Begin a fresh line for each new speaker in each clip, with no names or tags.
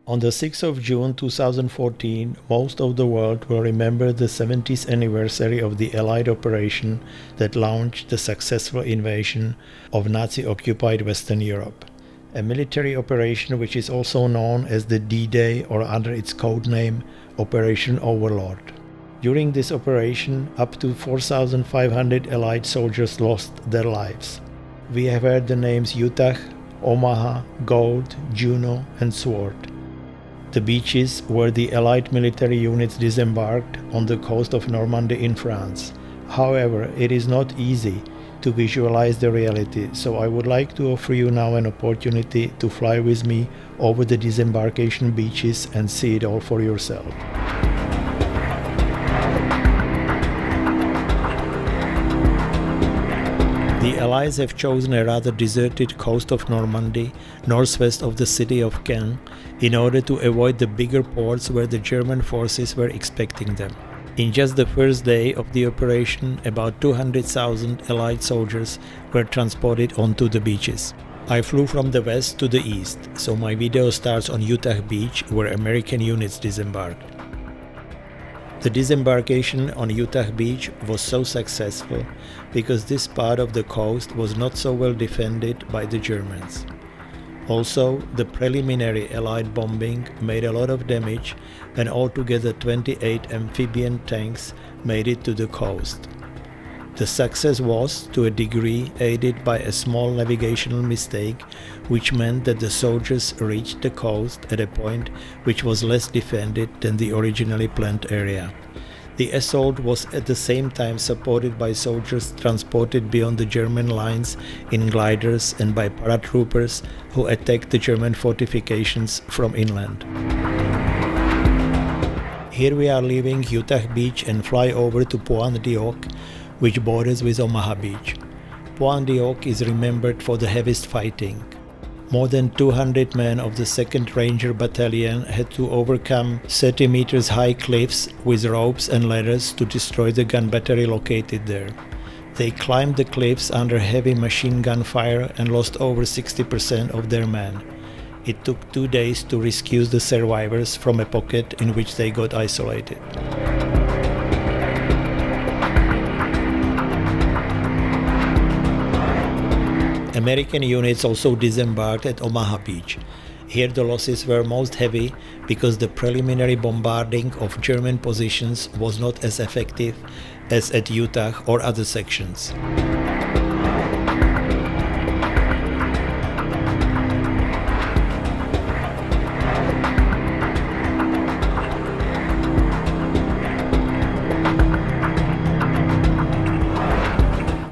On the 6th of June 2014, most of the world will remember the 70th anniversary of the Allied operation that launched the successful invasion of Nazi-occupied Western Europe. A military operation which is also known as the D-Day or under its code name Operation Overlord. During this operation, up to 4,500 Allied soldiers lost their lives. We have heard the names Utah, Omaha, Gold, Juno and Sword. The beaches where the Allied military units disembarked on the coast of Normandy in France. However, it is not easy to visualize the reality, so I would like to offer you now an opportunity to fly with me over the Disembarkation beaches and see it all for yourself. The Allies have chosen a rather deserted coast of Normandy, northwest of the city of Caen, in order to avoid the bigger ports where the German forces were expecting them. In just the first day of the operation, about 200,000 Allied soldiers were transported onto the beaches. I flew from the west to the east, so my video starts on Juno Beach, where American units disembarked. The disembarkation on Juno Beach was so successful because this part of the coast was not so well defended by the Germans. Also, the preliminary Allied bombing made a lot of damage and altogether 28 amphibian tanks made it to the coast. The success was, to a degree, aided by a small navigational mistake, which meant that the soldiers reached the coast at a point which was less defended than the originally planned area. The assault was at the same time supported by soldiers transported beyond the German lines in gliders and by paratroopers who attacked the German fortifications from inland. Here we are leaving Juno Beach and fly over to Pointe-d'Oc, which borders with Omaha Beach. Pointe-d'Oc is remembered for the heaviest fighting. More than 200 men of the 2nd Ranger Battalion had to overcome 30 meters high cliffs with ropes and ladders to destroy the gun battery located there. They climbed the cliffs under heavy machine gun fire and lost over 60% of their men. It took 2 days to rescue the survivors from a pocket in which they got isolated. American units also disembarked at Omaha Beach. Here the losses were most heavy because the preliminary bombarding of German positions was not as effective as at Utah or other sections.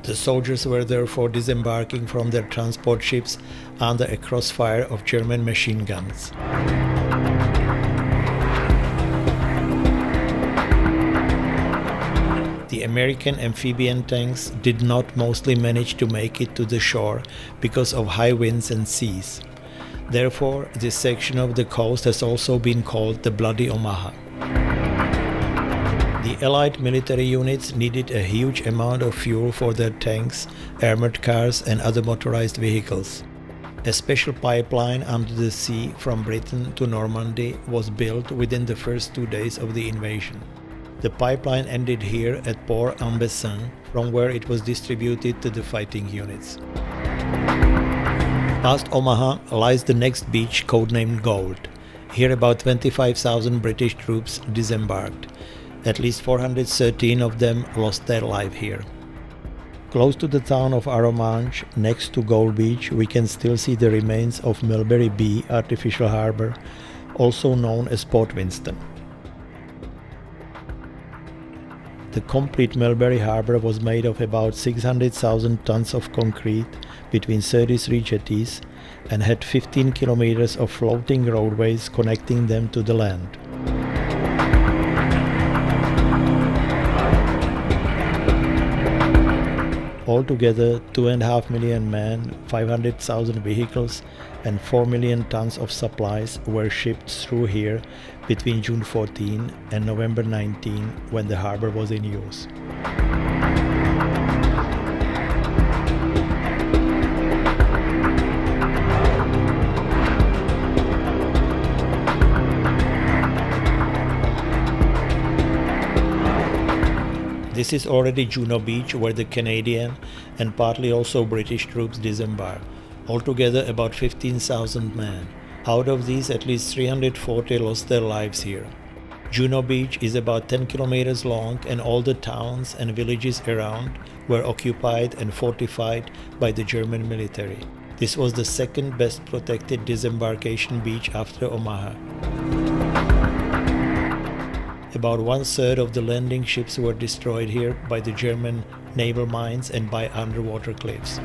The soldiers were therefore disembarking from their transport ships under a crossfire of German machine guns. The American amphibian tanks did not mostly manage to make it to the shore because of high winds and seas. Therefore, this section of the coast has also been called the Bloody Omaha. The Allied military units needed a huge amount of fuel for their tanks, armored cars and other motorized vehicles. A special pipeline under the sea from Britain to Normandy was built within the first 2 days of the invasion. The pipeline ended here at Port-en-Bessin, from where it was distributed to the fighting units. Past Omaha lies the next beach codenamed Gold. Here about 25,000 British troops disembarked. At least 413 of them lost their life here. Close to the town of Arromanches, next to Gold Beach, we can still see the remains of Mulberry Bay artificial harbour, also known as Port Winston. The complete Mulberry Harbour was made of about 600,000 tons of concrete between 33 jetties and had 15 kilometers of floating roadways connecting them to the land. Altogether, 2.5 million men, 500,000 vehicles and 4 million tons of supplies were shipped through here between June 14 and November 19, when the harbour was in use. This is already Juno Beach, where the Canadian and partly also British troops disembarked, altogether about 15,000 men. Out of these, at least 340 lost their lives here. Juno Beach is about 10 kilometers long, and all the towns and villages around were occupied and fortified by the German military. This was the second best protected disembarkation beach after Omaha. About 1/3 of the landing ships were destroyed here by the German naval mines and by underwater cliffs.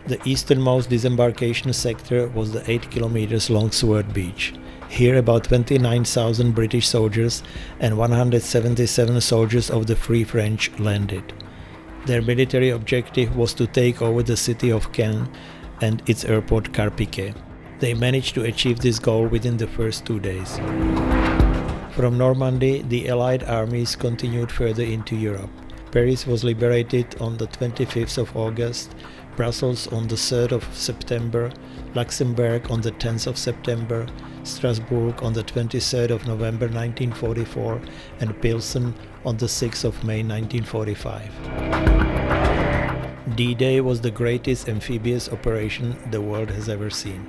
The easternmost disembarkation sector was the 8 kilometers long Seward Beach. Here about 29,000 British soldiers and 177 soldiers of the Free French landed. Their military objective was to take over the city of Caen and its airport Carpiquet. They managed to achieve this goal within the first 2 days. From Normandy, the Allied armies continued further into Europe. Paris was liberated on the 25th of August, Brussels on the 3rd of September, Luxembourg on the 10th of September, Strasbourg on the 23rd of November 1944, and Pilsen on the 6th of May 1945. D-Day was the greatest amphibious operation the world has ever seen.